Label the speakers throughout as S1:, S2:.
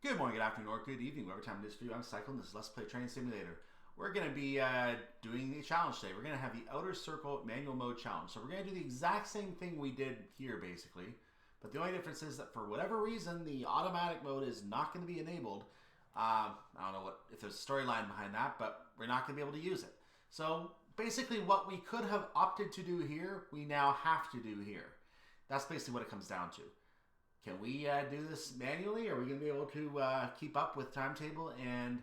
S1: Good morning, good afternoon, or good evening, whatever time it is for you. I'm Cycle, and this is Let's Play Train Simulator. We're going to be doing the challenge today. We're going to have the Outer Circle Manual Mode Challenge. So we're going to do the exact same thing we did here, basically. But the only difference is that for whatever reason, the automatic mode is not going to be enabled. I don't know if there's a storyline behind that, but we're not going to be able to use it. So basically what we could have opted to do here, we now have to do here. That's basically what it comes down to. Can we do this manually? Are we going to be able to keep up with timetable and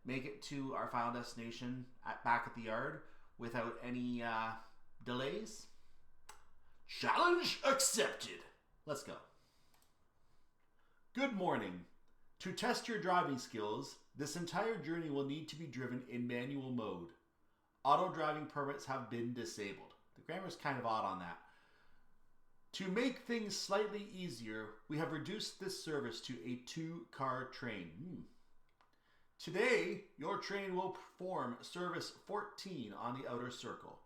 S1: make it to our final destination back at the yard without any delays? Challenge accepted. Let's go. Good morning. To test your driving skills, this entire journey will need to be driven in manual mode. Auto driving permits have been disabled. The grammar's kind of odd on that. To make things slightly easier, we have reduced this service to a 2-car train. Today, your train will perform service 14 on the Outer Circle.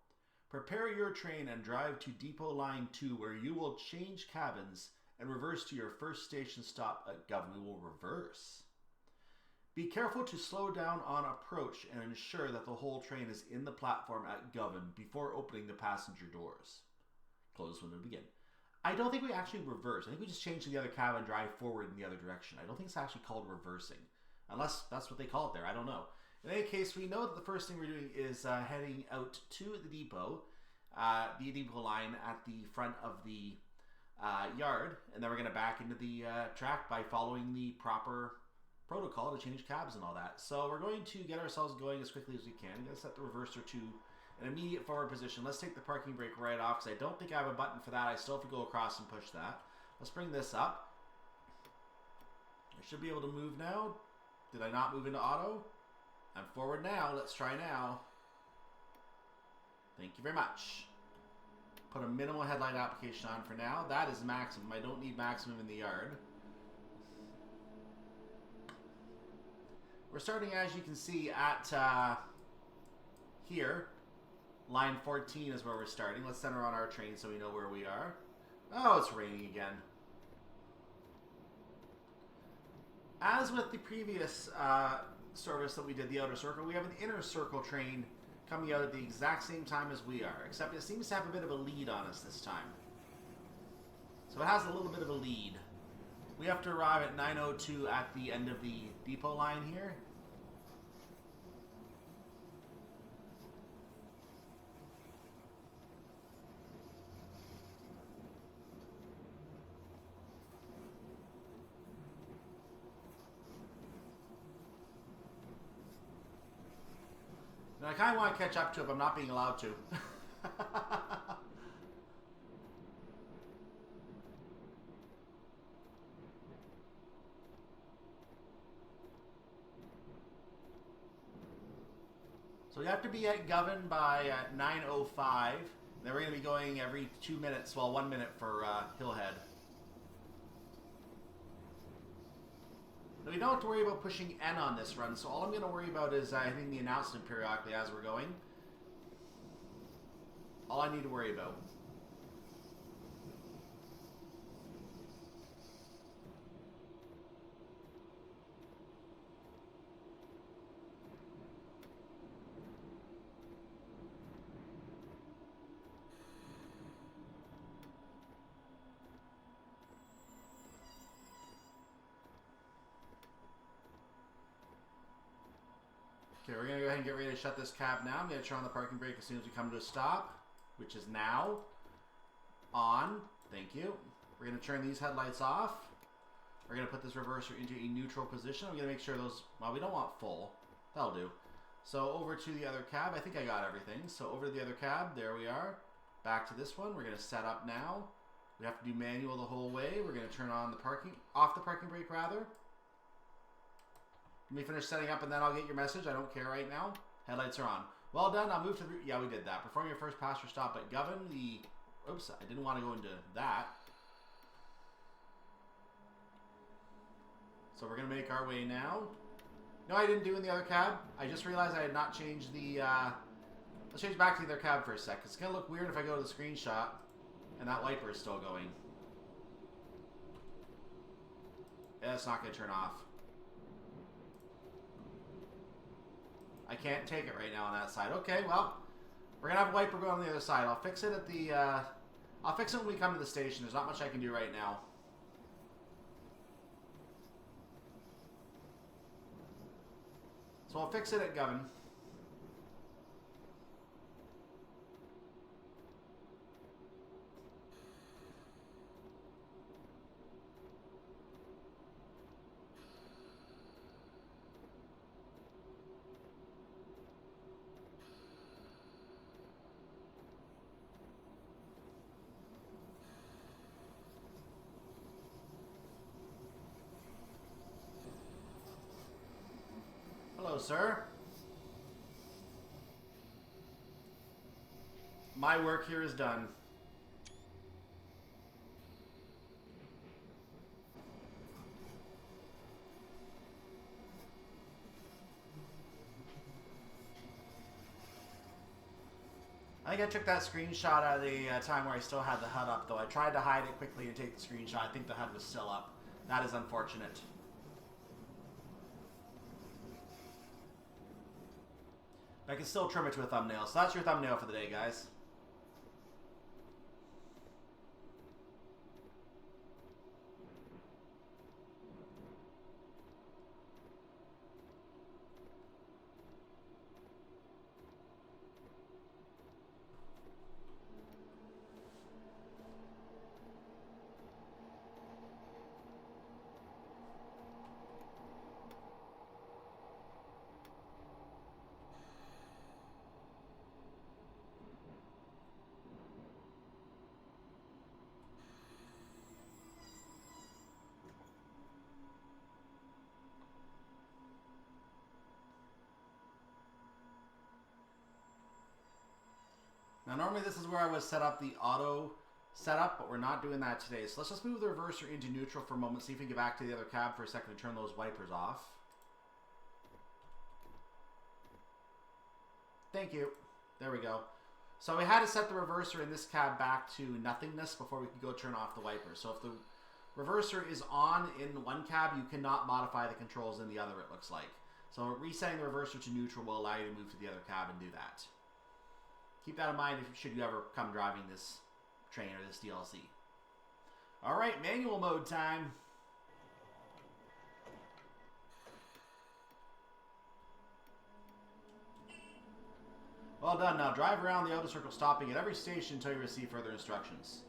S1: Prepare your train and drive to Depot Line 2, where you will change cabins and reverse to your first station stop at Govan. We will reverse. Be careful to slow down on approach and ensure that the whole train is in the platform at Govan before opening the passenger doors. Close window to begin. I don't think we actually reverse. I think we just change to the other cab and drive forward in the other direction. I don't think it's actually called reversing. Unless that's what they call it there. I don't know. In any case, we know that the first thing we're doing is heading out to the depot line at the front of the yard. And then we're going to back into the track by following the proper protocol to change cabs and all that. So we're going to get ourselves going as quickly as we can. I'm going to set the reverser to an immediate forward position. Let's take the parking brake right off because I don't think I have a button for that. I still have to go across and push that. Let's bring this up. I should be able to move now. Did I not move into auto? I'm forward now. Let's try now. Thank you very much. Put a minimal headlight application on for now. That is maximum. I don't need maximum in the yard. We're starting, as you can see, at here. Line 14 is where we're starting. Let's center on our train so we know where we are. Oh, it's raining again. As with the previous service that we did, the Outer Circle, we have an Inner Circle train coming out at the exact same time as we are, except it seems to have a bit of a lead on us this time. So it has a little bit of a lead. We have to arrive at 9:02 at the end of the depot line here. And I kind of want to catch up to it, but I'm not being allowed to. So we have to be at Govan by 9:05. Then we're going to be going every 2 minutes, well, 1 minute for Hillhead. Now, we don't have to worry about pushing N on this run, so all I'm going to worry about is hitting the announcement periodically as we're going. All I need to worry about. Okay, we're going to go ahead and get ready to shut this cab now. I'm going to turn on the parking brake as soon as we come to a stop, which is now on. Thank you. We're going to turn these headlights off. We're going to put this reverser into a neutral position. I'm going to make sure those, well, we don't want full. That'll do. So over to the other cab. I think I got everything. So over to the other cab. There we are. Back to this one. We're going to set up now. We have to do manual the whole way. We're going to turn on the off the parking brake rather. Let me finish setting up and then I'll get your message. I don't care right now. Headlights are on. Well done. I'll move to the... Yeah, we did that. Perform your first passenger stop at Govan. Oops, I didn't want to go into that. So we're going to make our way now. No, I didn't do in the other cab. I just realized I had not changed the... Let's change back to the other cab for a sec. It's going to look weird if I go to the screenshot and that wiper is still going. Yeah, it's not going to turn off. I can't take it right now on that side. Okay, well, we're going to have a wiper go on the other side. I'll fix it at the... I'll fix it when we come to the station. There's not much I can do right now. So I'll fix it at Govan. Hello, sir. My work here is done. I think I took that screenshot at the time where I still had the HUD up, though. I tried to hide it quickly and take the screenshot. I think the HUD was still up. That is unfortunate. I can still trim it to a thumbnail. So that's your thumbnail for the day, guys. Now, normally this is where I would set up the auto setup, but we're not doing that today. So let's just move the reverser into neutral for a moment, see if we can get back to the other cab for a second to turn those wipers off. Thank you. There we go. So we had to set the reverser in this cab back to nothingness before we could go turn off the wipers. So if the reverser is on in one cab, you cannot modify the controls in the other, it looks like. So resetting the reverser to neutral will allow you to move to the other cab and do that. Keep that in mind if should you ever come driving this train or this DLC. Alright, manual mode time. Well done. Now drive around the outer circle, stopping at every station until you receive further instructions.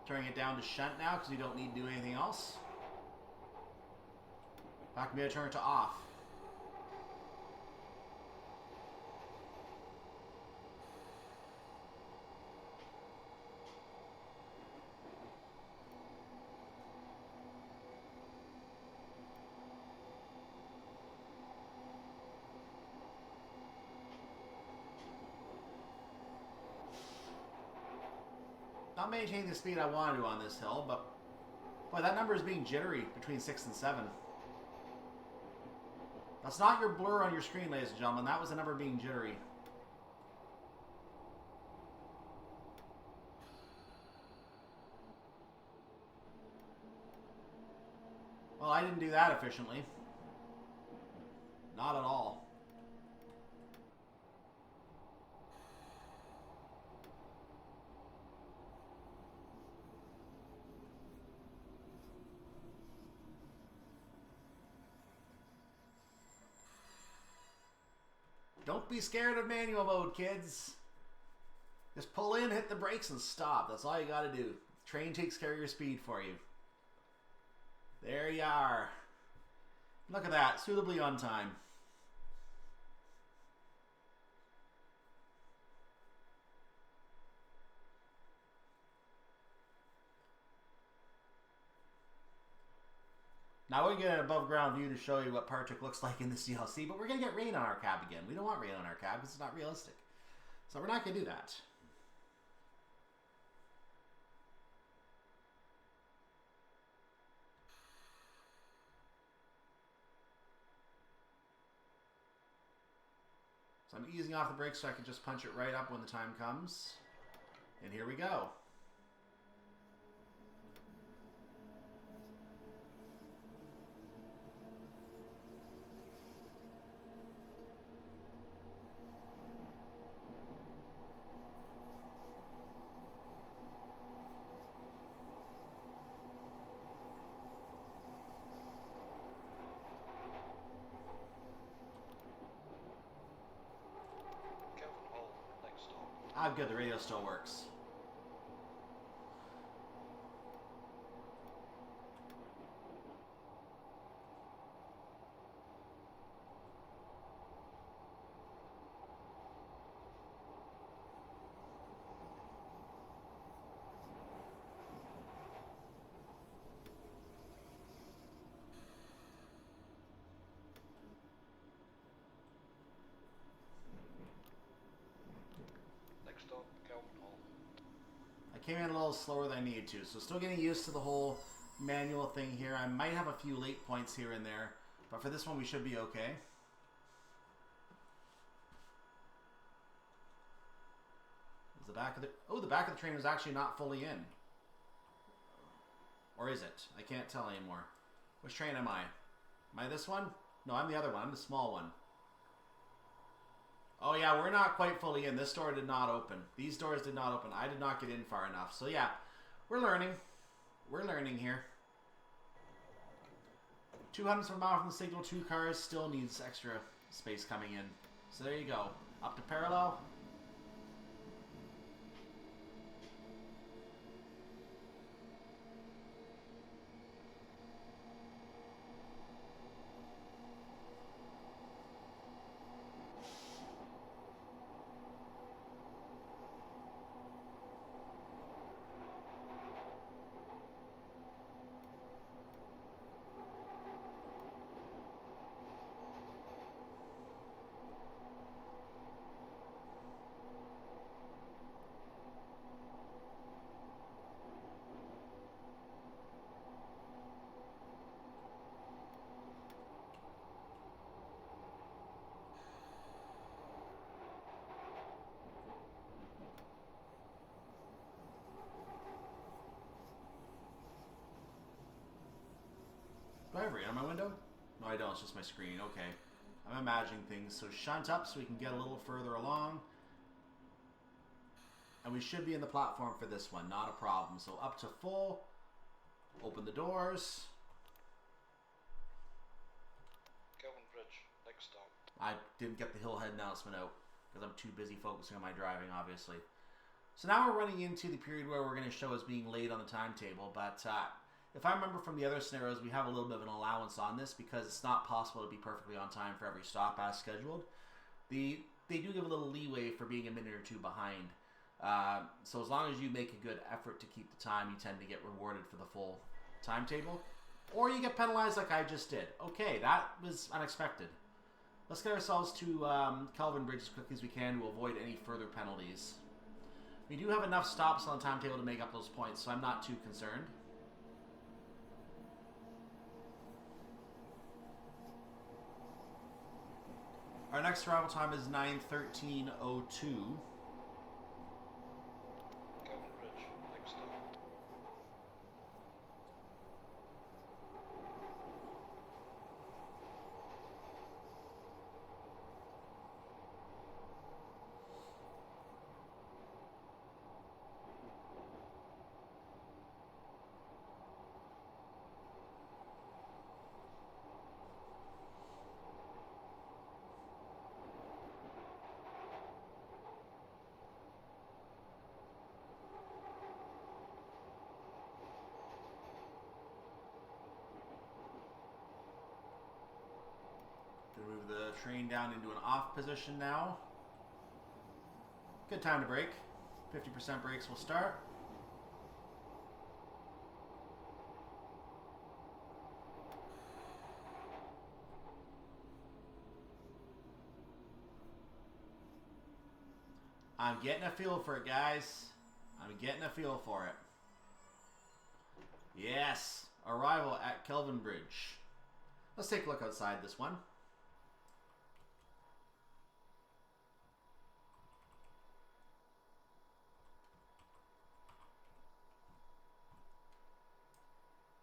S1: Turning it down to shunt now because you don't need to do anything else. Back to me to turn it to off. Not maintaining the speed I want to do on this hill, but boy, that number is being jittery between 6 and 7. That's not your blur on your screen, ladies and gentlemen. That was the number being jittery. Well, I didn't do that efficiently. Not at all. Don't be scared of manual mode, kids. Just pull in, hit the brakes, and stop. That's all you gotta do. The train takes care of your speed for you. There you are. Look at that. Suitably on time. Now we're going to get an above ground view to show you what Partick looks like in this DLC, but we're going to get rain on our cab again. We don't want rain on our cab because it's not realistic. So we're not going to do that. So I'm easing off the brakes so I can just punch it right up when the time comes. And here we go. Ah, good, the radio still works.
S2: Next stop, Kelvinhall.
S1: I came in a little slower than I needed to, so still getting used to the whole manual thing here. I might have a few late points here and there, but for this one we should be okay. Is the back of the back of the train was actually not fully in. Or is it? I can't tell anymore. Which train am I? Am I this one? No, I'm the other one. I'm the small one. Oh yeah, we're not quite fully in. This door did not open. These doors did not open. I did not get in far enough. So yeah, we're learning. We're learning here. 200 per mile from the signal. 2 cars still needs extra space coming in. So there you go. Up to parallel. Do I have rain on my window? No, I don't. It's just my screen. Okay. I'm imagining things. So shunt up so we can get a little further along. And we should be in the platform for this one. Not a problem. So up to full. Open the doors.
S2: Kelvinbridge, next stop.
S1: I didn't get the Hillhead announcement out because I'm too busy focusing on my driving, obviously. So now we're running into the period where we're going to show as being late on the timetable. But if I remember from the other scenarios, we have a little bit of an allowance on this because it's not possible to be perfectly on time for every stop as scheduled. They do give a little leeway for being a minute or two behind. So as long as you make a good effort to keep the time, you tend to get rewarded for the full timetable. Or you get penalized like I just did. Okay, that was unexpected. Let's get ourselves to Kelvinbridge as quickly as we can to avoid any further penalties. We do have enough stops on the timetable to make up those points, so I'm not too concerned. Our next arrival time is 9:13:02.
S2: Kelvinbridge, next stop.
S1: Gonna move the train down into an off position now. Good time to brake. 50% brakes will start. I'm getting a feel for it, guys. I'm getting a feel for it. Yes, arrival at Kelvinbridge. Let's take a look outside this one.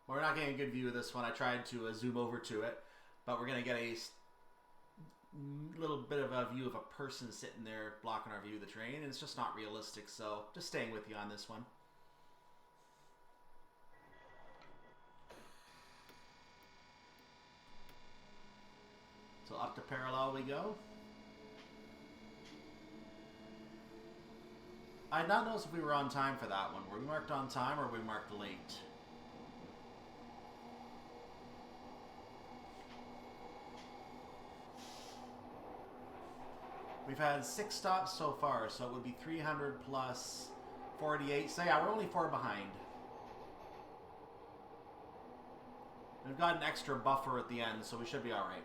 S1: We're not getting a good view of this one. I tried to zoom over to it, but we're going to get a little bit of a view of a person sitting there blocking our view of the train, and it's just not realistic, so just staying with you on this one. So up to parallel we go. I did not notice if we were on time for that one. Were we marked on time or were we marked late? We've had 6 stops so far, so it would be 300 plus 48. So yeah, we're only 4 behind. We've got an extra buffer at the end, so we should be alright.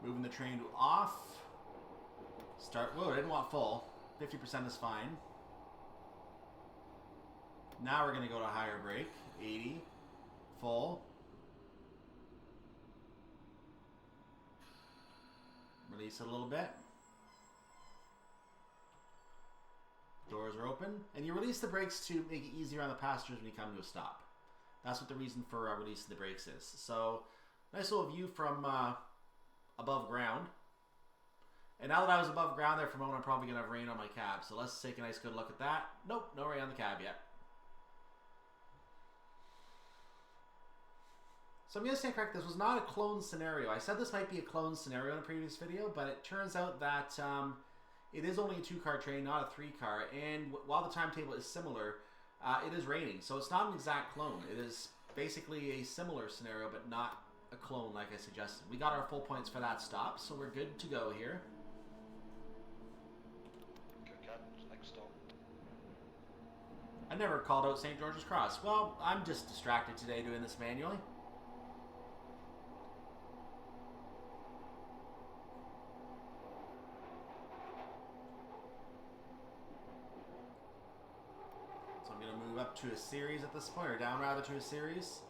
S1: Moving the train to off. Start. Whoa, I didn't want full. 50% is fine. Now we're going to go to higher brake. 80. Full. Release it a little bit. Doors are open. And you release the brakes to make it easier on the passengers when you come to a stop. That's what the reason for releasing the brakes is. So, nice little view from above ground. And now that I was above ground there for a moment, I'm probably going to have rain on my cab. So let's take a nice good look at that. Nope, no rain on the cab yet. So I'm going to stand correct. This was not a clone scenario. I said this might be a clone scenario in a previous video, but it turns out that it is only a 2-car train, not a 3-car. And while the timetable is similar, it is raining. So it's not an exact clone. It is basically a similar scenario, but not a clone like I suggested. We got our full points for that stop, so we're good to go here.
S2: Cowcaddens, next stop.
S1: I never called out St. George's Cross. Well, I'm just distracted today doing this manually. So I'm going to move up to a series at this point, or down rather to a series.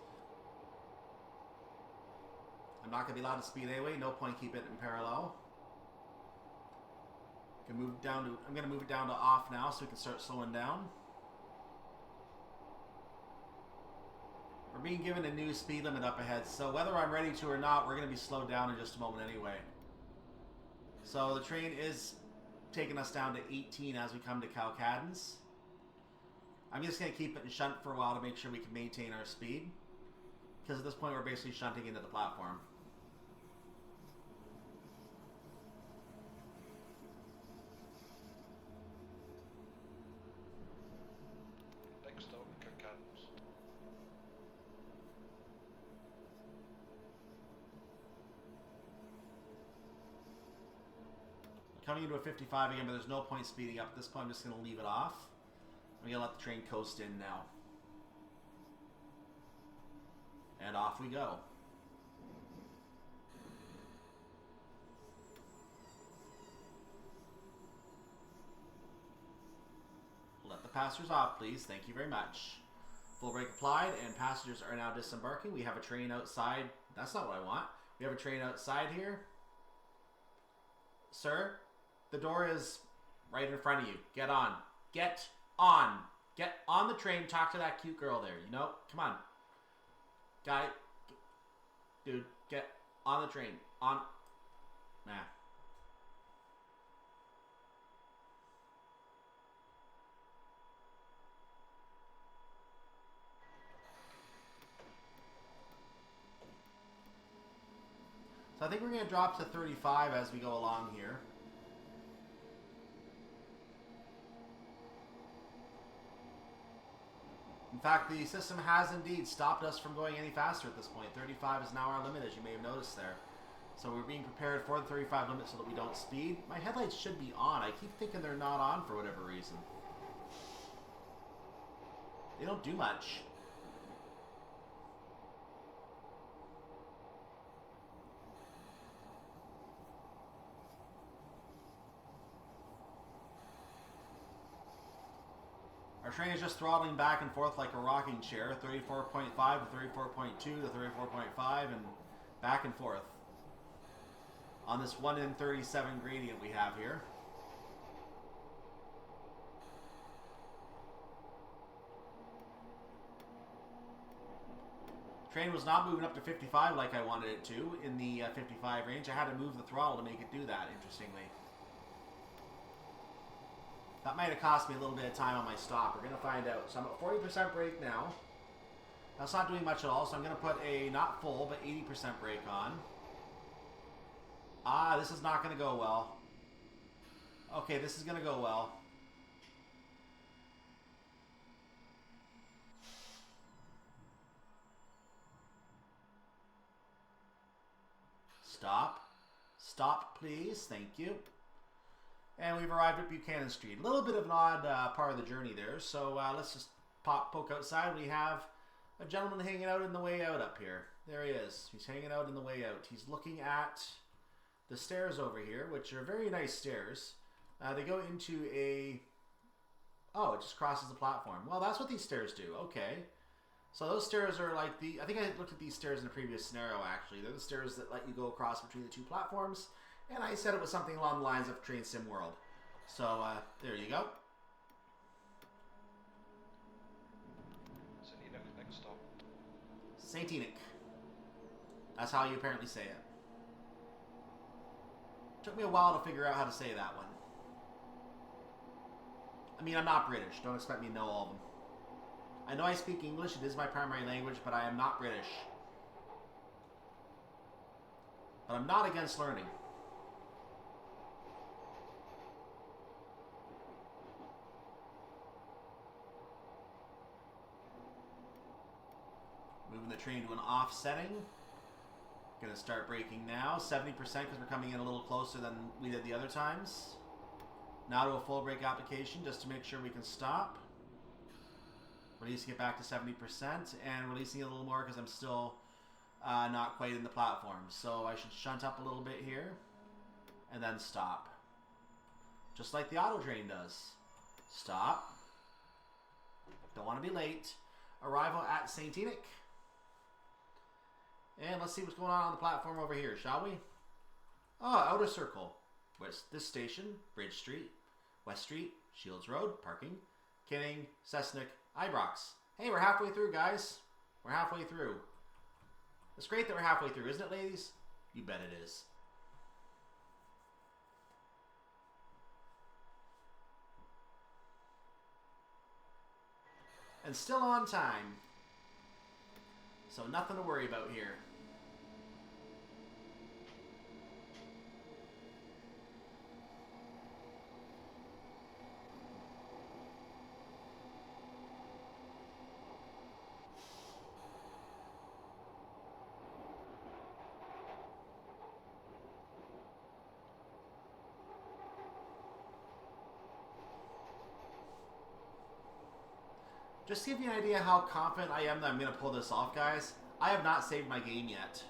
S1: I'm not going to be allowed to speed anyway. No point keep it in parallel. I'm going to move it down to off now so we can start slowing down. We're being given a new speed limit up ahead, so whether I'm ready to or not, we're going to be slowed down in just a moment anyway. So the train is taking us down to 18 as we come to Cowcaddens. I'm just going to keep it in shunt for a while to make sure we can maintain our speed. Because at this point we're basically shunting into the platform.
S2: Next stop, Cowcaddens.
S1: Coming into a 55 again, but there's no point speeding up. At this point I'm just going to leave it off. I'm going to let the train coast in now. And off we go. Let the passengers off, please. Thank you very much. Full brake applied, and passengers are now disembarking. We have a train outside. That's not what I want. We have a train outside here. Sir, the door is right in front of you. Get on. Get on. Get on the train. Talk to that cute girl there. You know? Come on. Guy. Dude, get on the train. On. Nah. So I think we're going to drop to 35 as we go along here. In fact, the system has indeed stopped us from going any faster at this point. 35 is now our limit, as you may have noticed there. So we're being prepared for the 35 limit so that we don't speed. My headlights should be on. I keep thinking they're not on for whatever reason. They don't do much. train is just throttling back and forth like a rocking chair. 34.5 to 34.2 to 34.5 and back and forth. On this 1 in 37 gradient we have here. Train was not moving up to 55 like I wanted it to in the 55 range. I had to move the throttle to make it do that, interestingly. That might have cost me a little bit of time on my stop. We're going to find out. So I'm at 40% brake now. That's not doing much at all, so I'm going to put a, not full, but 80% brake on. Ah, this is not going to go well. Okay, this is going to go well. Stop. Stop, please. Thank you. And we've arrived at Buchanan Street. A little bit of an odd part of the journey there. So let's just poke outside. We have a gentleman hanging out in the way out up here. There he is. He's hanging out in the way out. He's looking at the stairs over here, which are very nice stairs. They go into a... Oh, it just crosses the platform. Well, that's what these stairs do. Okay. So those stairs are like the... I think I looked at these stairs in a previous scenario, actually. They're the stairs that let you go across between the two platforms. And I said it was something along the lines of Train Sim World. So, there you go.
S2: St. Enoch, next stop.
S1: St. Enoch. That's how you apparently say it. Took me a while to figure out how to say that one. I mean, I'm not British. Don't expect me to know all of them. I know I speak English. It is my primary language, but I am not British. But I'm not against learning. Moving the train to an off setting. Gonna start braking now. 70% because we're coming in a little closer than we did the other times. Now to a full brake application just to make sure we can stop. Releasing it back to 70% and releasing it a little more because I'm still not quite in the platform. So I should shunt up a little bit here and then stop. Just like the auto train does. Stop. Don't want to be late. Arrival at St. Enoch. And let's see what's going on the platform over here, shall we? Oh, outer circle. West this station, Bridge Street, West Street, Shields Road, parking, Kinning, Cessnock, Ibrox. Hey, we're halfway through, guys. We're halfway through. It's great that we're halfway through, isn't it, ladies? You bet it is. And still on time. So nothing to worry about here. Just to give you an idea how confident I am that I'm going to pull this off, guys, I have not saved my game yet.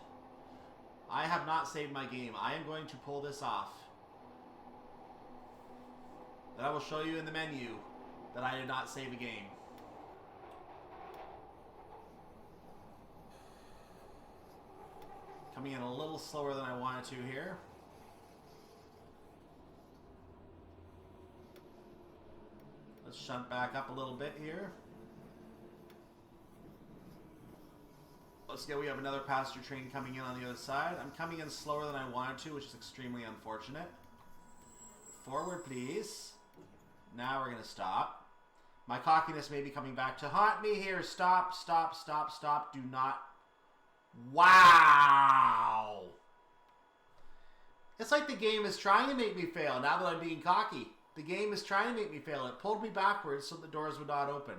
S1: I have not saved my game. I am going to pull this off. Then I will show you in the menu that I did not save a game. Coming in a little slower than I wanted to here. Let's shunt back up a little bit here. Let's go. We have another passenger train coming in on the other side. I'm coming in slower than I wanted to, which is extremely unfortunate. Forward, please. Now we're going to stop. My cockiness may be coming back to haunt me here. Stop, stop, stop, stop. Do not. Wow! It's like the game is trying to make me fail now that I'm being cocky. The game is trying to make me fail. It pulled me backwards so the doors would not open.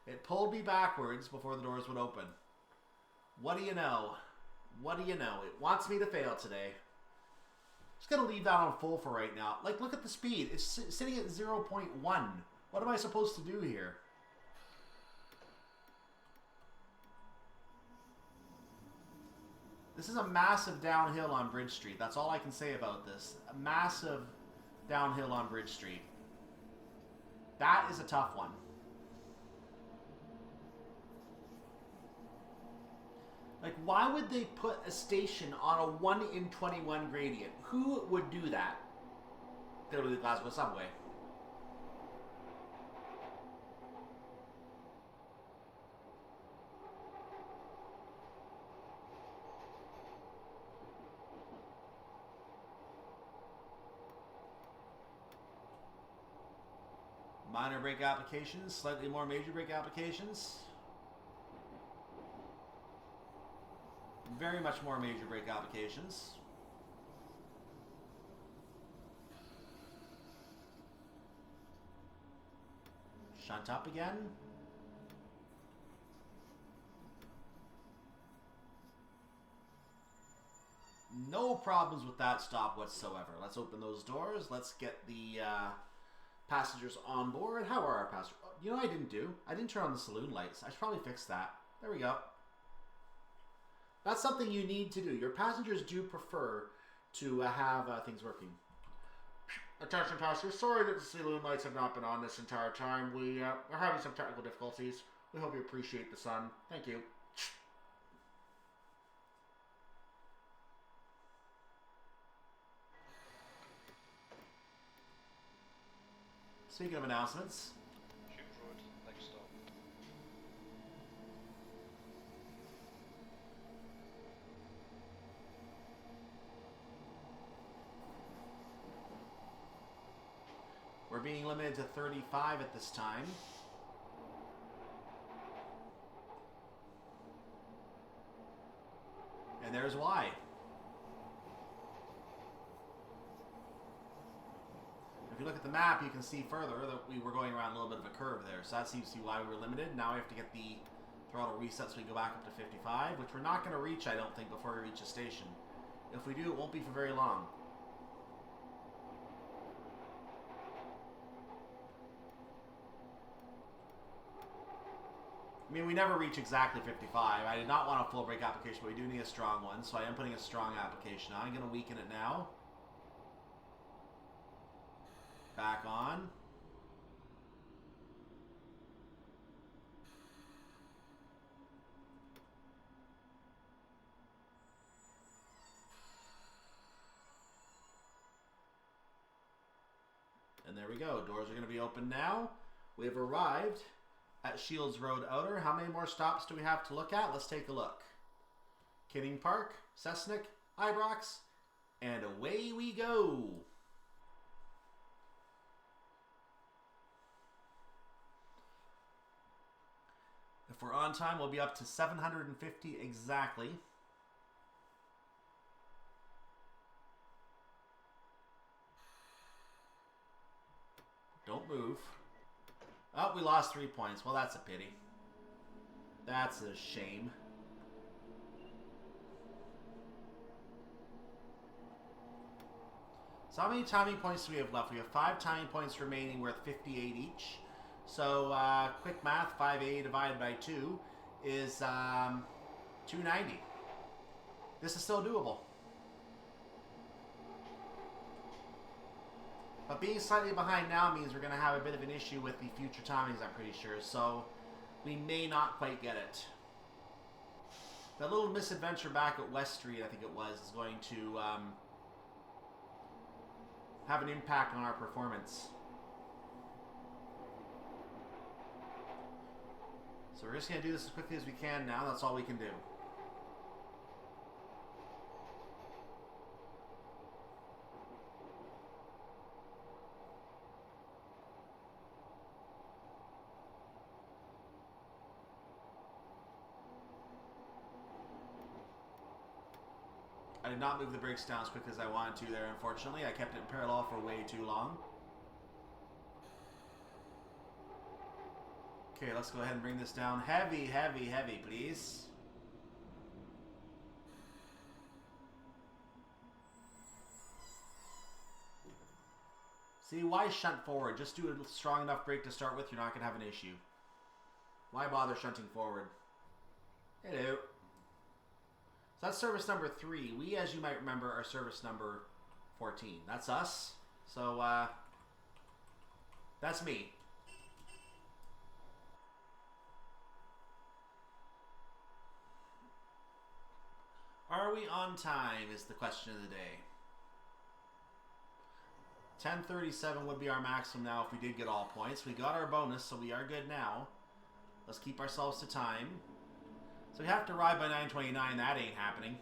S1: It pulled me backwards before the doors would open. What do you know? What do you know? It wants me to fail today. Just going to leave that on full for right now. Like, look at the speed. It's sitting at 0.1. What am I supposed to do here? This is a massive downhill on Bridge Street. That's all I can say about this. A massive downhill on Bridge Street. That is a tough one. Like, why would they put a station on a 1 in 21 gradient? Who would do that? Go to the Glasgow subway. Minor brake applications, slightly more major brake applications. Very much more major brake applications. Shunt up again. No problems with that stop whatsoever. Let's open those doors. Let's get the passengers on board. How are our passengers? You know what I didn't do? I didn't turn on the saloon lights. I should probably fix that. There we go. That's something you need to do. Your passengers do prefer to have things working. Attention passengers, sorry that the saloon lights have not been on this entire time. We're having some technical difficulties. We hope you appreciate the sun. Thank you. Speaking of announcements.
S2: Shoot Road, next stop.
S1: We're being limited to 35 at this time. And there's why. If you look at the map, you can see further that we were going around a little bit of a curve there. So that seems to be why we were limited. Now we have to get the throttle reset so we go back up to 55, which we're not going to reach, I don't think, before we reach a station. If we do, it won't be for very long. I mean, we never reach exactly 55. I did not want a full brake application, but we do need a strong one, so I am putting a strong application on. I'm going to weaken it now. Back on. And there we go. Doors are going to be open now. We have arrived at Shields Road Outer. How many more stops do we have to look at? Let's take a look. Kidding Park, Cessnock, Ibrox, and away we go. If we're on time, we'll be up to 750 exactly. Don't move. Oh, we lost 3 points. Well, that's a pity. That's a shame. So how many timing points do we have left? We have 5 timing points remaining worth 58 each. So, quick math, 5A divided by 2 is 290. This is still doable. But being slightly behind now means we're going to have a bit of an issue with the future timings, I'm pretty sure. So, we may not quite get it. That little misadventure back at West Street, I think it was, is going to have an impact on our performance. So we're just going to do this as quickly as we can now. That's all we can do. I did not move the brakes down as quick as I wanted to there, unfortunately. I kept it in parallel for way too long. Okay, let's go ahead and bring this down. Heavy, heavy, heavy, please. See, why shunt forward? Just do a strong enough brake to start with. You're not going to have an issue. Why bother shunting forward? Hello. So that's service number 3. We, as you might remember, are service number 14. That's us. So, that's me. Are we on time is the question of the day. 10:37 would be our maximum now if we did get all points. We got our bonus, so we are good now. Let's keep ourselves to time. So we have to ride by 9:29. That ain't happening.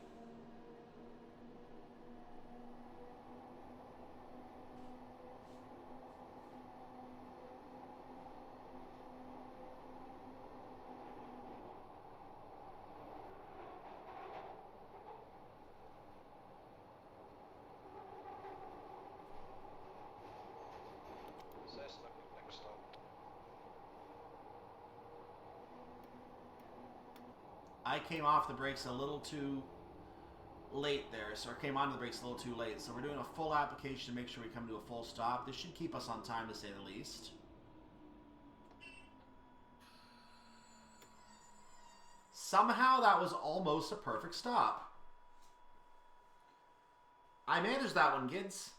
S2: Cessnock, next stop.
S1: I came off the brakes a little too late there, so I came onto the brakes a little too late. So we're doing a full application to make sure we come to a full stop. This should keep us on time, to say the least. Somehow that was almost a perfect stop. I managed that one, kids.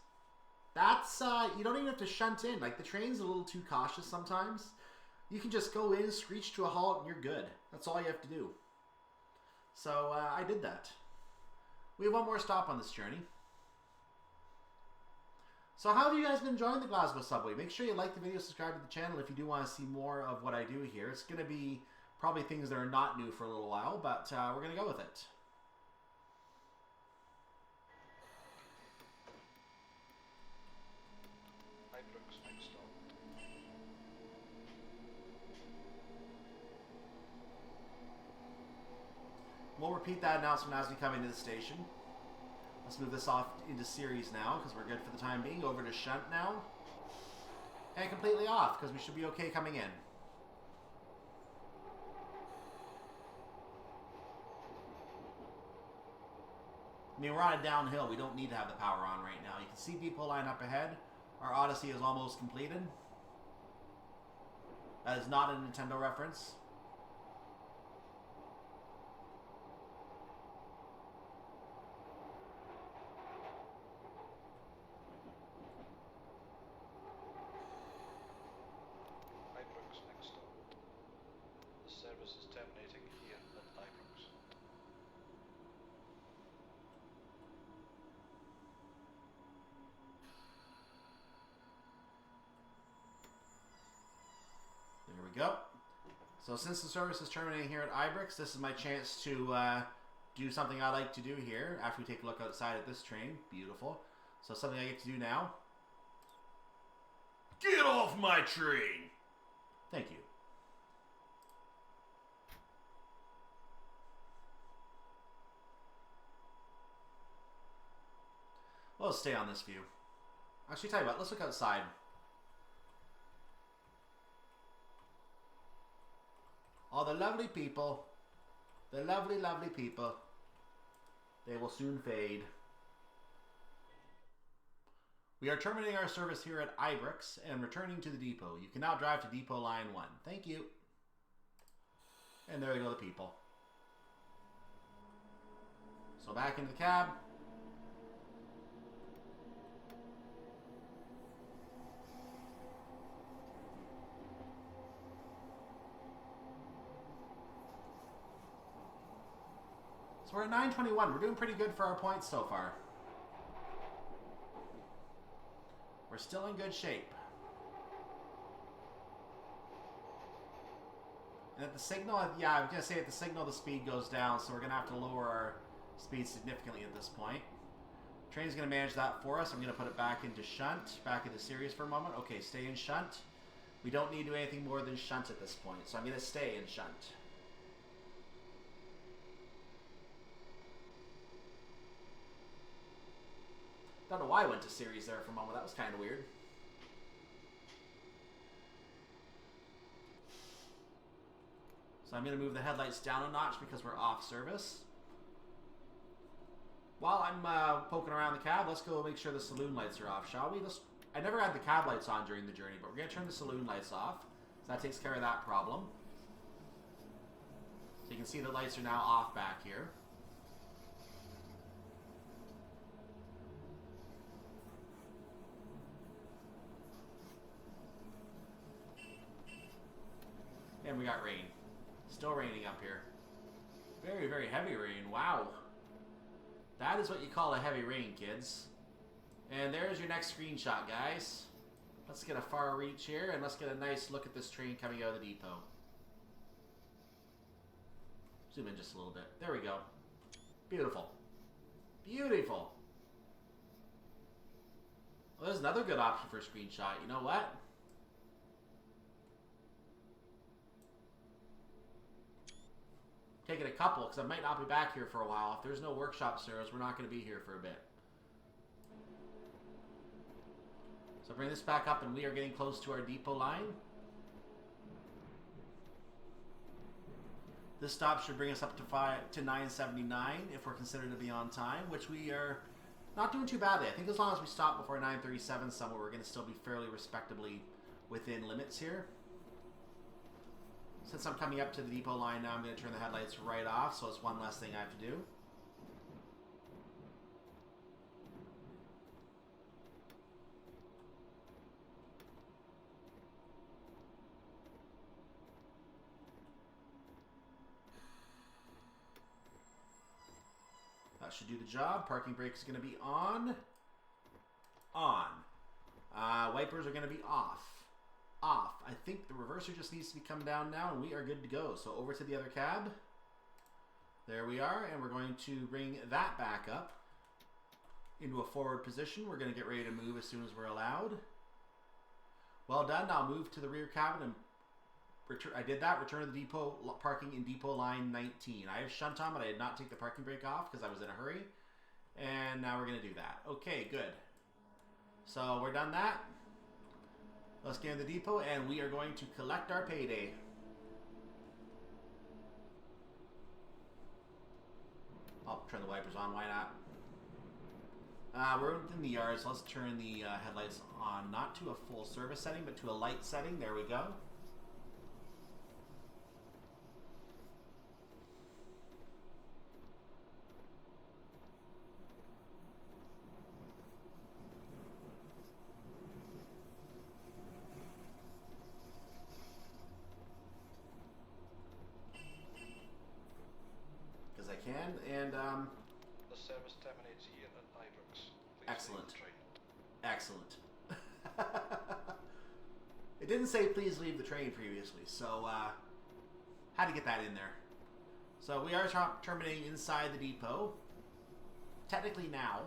S1: That's, you don't even have to shunt in. Like, the train's a little too cautious sometimes. You can just go in, screech to a halt, and you're good. That's all you have to do. So, I did that. We have one more stop on this journey. So how have you guys been enjoying the Glasgow subway? Make sure you like the video, subscribe to the channel if you do want to see more of what I do here. It's going to be probably things that are not new for a little while, but we're going to go with it.
S2: Ibrox, next stop.
S1: We'll repeat that announcement as we come into the station. Let's move this off into series now, because we're good for the time being. Over to shunt now. And completely off, because we should be okay coming in. I mean, we're on a downhill. We don't need to have the power on right now. You can see people line up ahead. Our Odyssey is almost completed. That is not a Nintendo reference.
S2: Ibrox, next stop. The service is terminating here at Ibrox.
S1: There we go. So since the service is terminating here at Ibrox, this is my chance to do something I like to do here after we take a look outside at this train. Beautiful. So something I get to do now. Get off my train! Thank you. Well, let's stay on this view. Actually, tell you what, let's look outside. All the lovely people. The lovely, lovely people. They will soon fade. We are terminating our service here at Ibrox and returning to the depot. You can now drive to Depot Line 1. Thank you. And there they go, the people. So back into the cab. So we're at 9:21. We're doing pretty good for our points so far. We're still in good shape. And at the signal, yeah, I was going to say at the signal the speed goes down, so we're going to have to lower our speed significantly at this point. Train's going to manage that for us. I'm going to put it back into shunt, back into series for a moment. Okay, stay in shunt. We don't need to do anything more than shunt at this point, so I'm going to stay in shunt. Don't know why I went to series there for a moment. That was kind of weird. So I'm going to move the headlights down a notch because we're off service. While I'm poking around the cab, let's go make sure the saloon lights are off, shall we? I never had the cab lights on during the journey, but we're going to turn the saloon lights off. So that takes care of that problem. So you can see the lights are now off back here. And we got rain. Still raining up here. Very, very heavy rain. Wow. That is what you call a heavy rain, kids. And there's your next screenshot, guys. Let's get a far reach here, and let's get a nice look at this train coming out of the depot. Zoom in just a little bit. There we go. Beautiful. Beautiful. Well, there's another good option for a screenshot. You know what? Taking a couple, because I might not be back here for a while. If there's no workshop service, we're not going to be here for a bit. So bring this back up, and we are getting close to our depot line. This stop should bring us up to 9:79 if we're considered to be on time, which we are not doing too badly. I think as long as we stop before 9:37 somewhere, we're going to still be fairly respectably within limits here. Since I'm coming up to the depot line now, I'm going to turn the headlights right off, so it's one less thing I have to do. That should do the job. Parking brake is going to be on. On. Wipers are going to be off. Off. I think the reverser just needs to be come down now, and we are good to go. So over to the other cab. There we are, and we're going to bring that back up into a forward position. We're going to get ready to move as soon as we're allowed. Well done. Now move to the rear cabin and I did that. Return to the depot, parking in depot line 19. I have shunt on, but I did not take the parking brake off because I was in a hurry. And now we're going to do that. Okay, good. So we're done that. Let's get in the depot, and we are going to collect our payday. I'll turn the wipers on. Why not? We're in the yard, so let's turn the headlights on. Not to a full service setting, but to a light setting. There we go. And
S2: the service terminates here at Ibrox. Please
S1: excellent.
S2: leave the train.
S1: Excellent. It didn't say please leave the train previously, so had to get that in there. So we are terminating inside the depot. Technically now.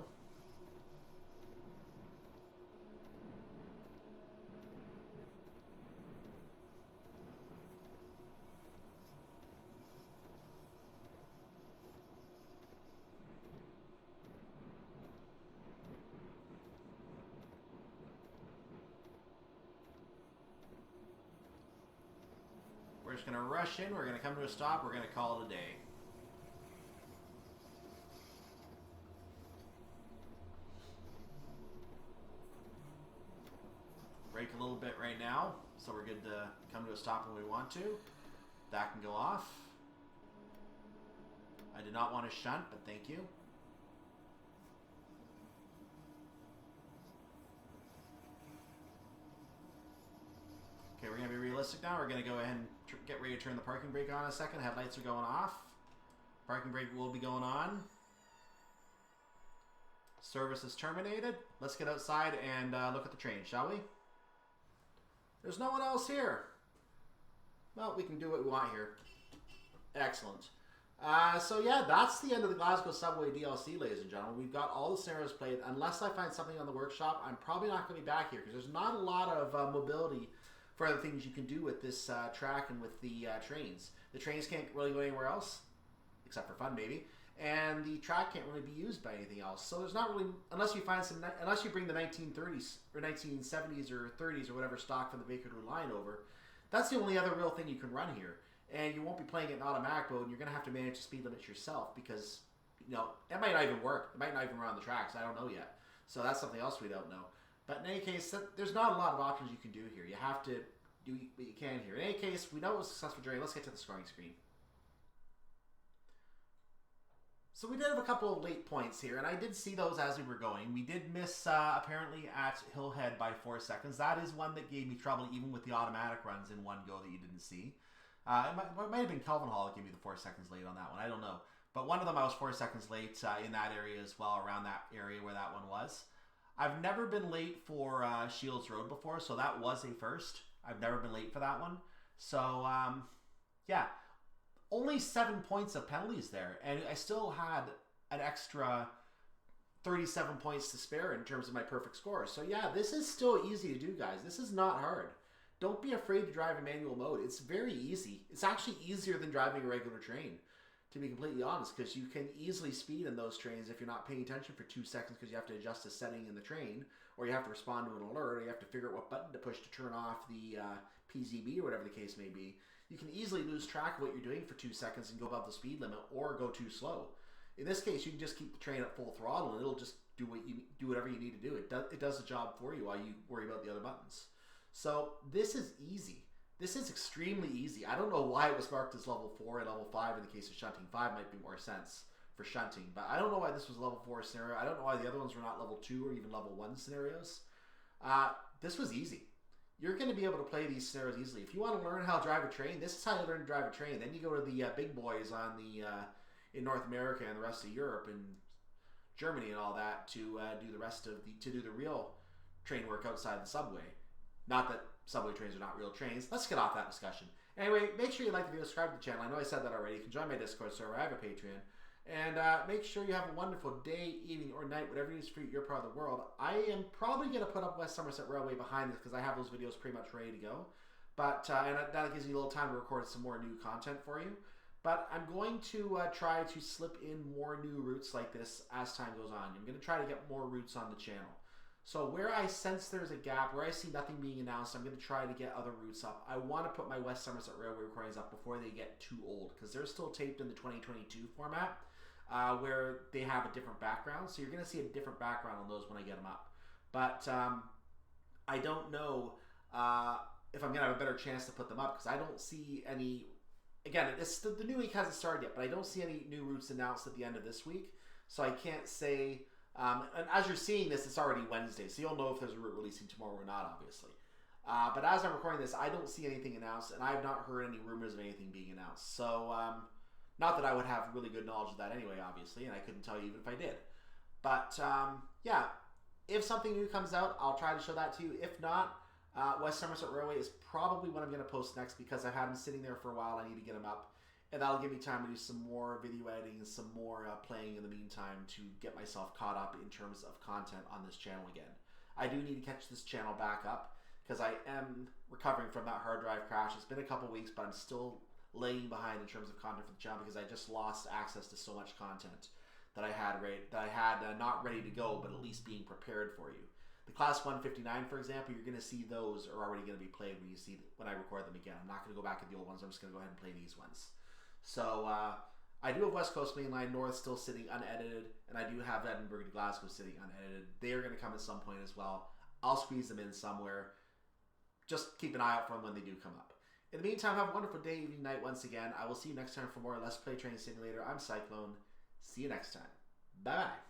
S1: We're just going to rush in. We're going to come to a stop. We're going to call it a day. Brake a little bit right now, so we're good to come to a stop when we want to. That can go off. I did not want to shunt, but thank you. Okay, we're going to be realistic now. We're going to go ahead and get ready to turn the parking brake on in a second. Headlights are going off. Parking brake will be going on. Service is terminated. Let's get outside and look at the train, shall we? There's no one else here. Well, we can do what we want here. Excellent. So yeah, that's the end of the Glasgow Subway DLC, ladies and gentlemen. We've got all the scenarios played. Unless I find something on the workshop, I'm probably not going to be back here because there's not a lot of mobility for other things you can do with this track and with the trains. The trains can't really go anywhere else, except for fun, maybe. And the track can't really be used by anything else. So there's not really, unless you find some, unless you bring the 1930s or 1970s or 30s or whatever stock from the Bakerloo line over, that's the only other real thing you can run here. And you won't be playing it in automatic mode, and you're going to have to manage the speed limits yourself because, you know, it might not even work. It might not even run on the tracks. I don't know yet. So that's something else we don't know. But in any case, there's not a lot of options you can do here. You have to do what you can here. In any case, we know it was a successful journey. Let's get to the scoring screen. So we did have a couple of late points here, and I did see those as we were going. We did miss, apparently, at Hillhead by 4 seconds. That is one that gave me trouble, even with the automatic runs in one go that you didn't see. It might have been Kelvinhall that gave me the 4 seconds late on that one. I don't know. But one of them I was 4 seconds late in that area as well, around that area where that one was. I've never been late for Shields Road before, so that was a first. I've never been late for that one. So, yeah. Only 7 points of penalties there, and I still had an extra 37 points to spare in terms of my perfect score. So yeah, this is still easy to do, guys. This is not hard. Don't be afraid to drive in manual mode. It's very easy. It's actually easier than driving a regular train, to be completely honest, because you can easily speed in those trains if you're not paying attention for 2 seconds because you have to adjust a setting in the train, or you have to respond to an alert, or you have to figure out what button to push to turn off the PZB or whatever the case may be. You can easily lose track of what you're doing for 2 seconds and go above the speed limit or go too slow. In this case, you can just keep the train at full throttle and it'll just do whatever you need to do. It does the job for you while you worry about the other buttons. So this is easy. This is extremely easy. I don't know why it was marked as level 4 and level 5 in the case of shunting. 5 might be more sense for shunting, but I don't know why this was a level 4 scenario. I don't know why the other ones were not level 2 or even level 1 scenarios. This was easy. You're going to be able to play these scenarios easily. If you want to learn how to drive a train, this is how you learn to drive a train. Then you go to the big boys on the in North America and the rest of Europe and Germany and all that to do the rest of the real train work outside the subway. Not that subway trains are not real trains. Let's get off that discussion. Anyway, make sure you like the video, subscribe to the channel. I know I said that already. You can join my Discord server. I have a Patreon. And make sure you have a wonderful day, evening, or night, whatever it is for your part of the world. I am probably going to put up West Somerset Railway behind this because I have those videos pretty much ready to go. But and that gives you a little time to record some more new content for you. But I'm going to try to slip in more new routes like this as time goes on. I'm going to try to get more routes on the channel. So where I sense there's a gap, where I see nothing being announced, I'm going to try to get other routes up. I want to put my West Somerset Railway recordings up before they get too old because they're still taped in the 2022 format. Where they have a different background. So you're going to see a different background on those when I get them up. But I don't know if I'm going to have a better chance to put them up because I don't see any... Again, the new week hasn't started yet, but I don't see any new routes announced at the end of this week. So I can't say... and as you're seeing this, it's already Wednesday, so you'll know if there's a route releasing tomorrow or not, obviously. But as I'm recording this, I don't see anything announced, and I have not heard any rumors of anything being announced. So... not that I would have really good knowledge of that anyway, obviously, and I couldn't tell you even if I did. But, yeah, if something new comes out, I'll try to show that to you. If not, West Somerset Railway is probably what I'm going to post next because I've had them sitting there for a while. I need to get them up. And that'll give me time to do some more video editing and some more playing in the meantime to get myself caught up in terms of content on this channel again. I do need to catch this channel back up because I am recovering from that hard drive crash. It's been a couple weeks, but I'm still... laying behind in terms of content for the channel because I just lost access to so much content that I had not ready to go, but at least being prepared for you. The Class 159, for example, you're going to see those are already going to be played when I record them again. I'm not going to go back at the old ones. I'm just going to go ahead and play these ones. So I do have West Coast Main Line North still sitting unedited, and I do have Edinburgh to Glasgow sitting unedited. They are going to come at some point as well. I'll squeeze them in somewhere. Just keep an eye out for them when they do come up. In the meantime, have a wonderful day, evening, night once again. I will see you next time for more Let's Play Train Simulator. I'm Cyclone. See you next time. Bye-bye.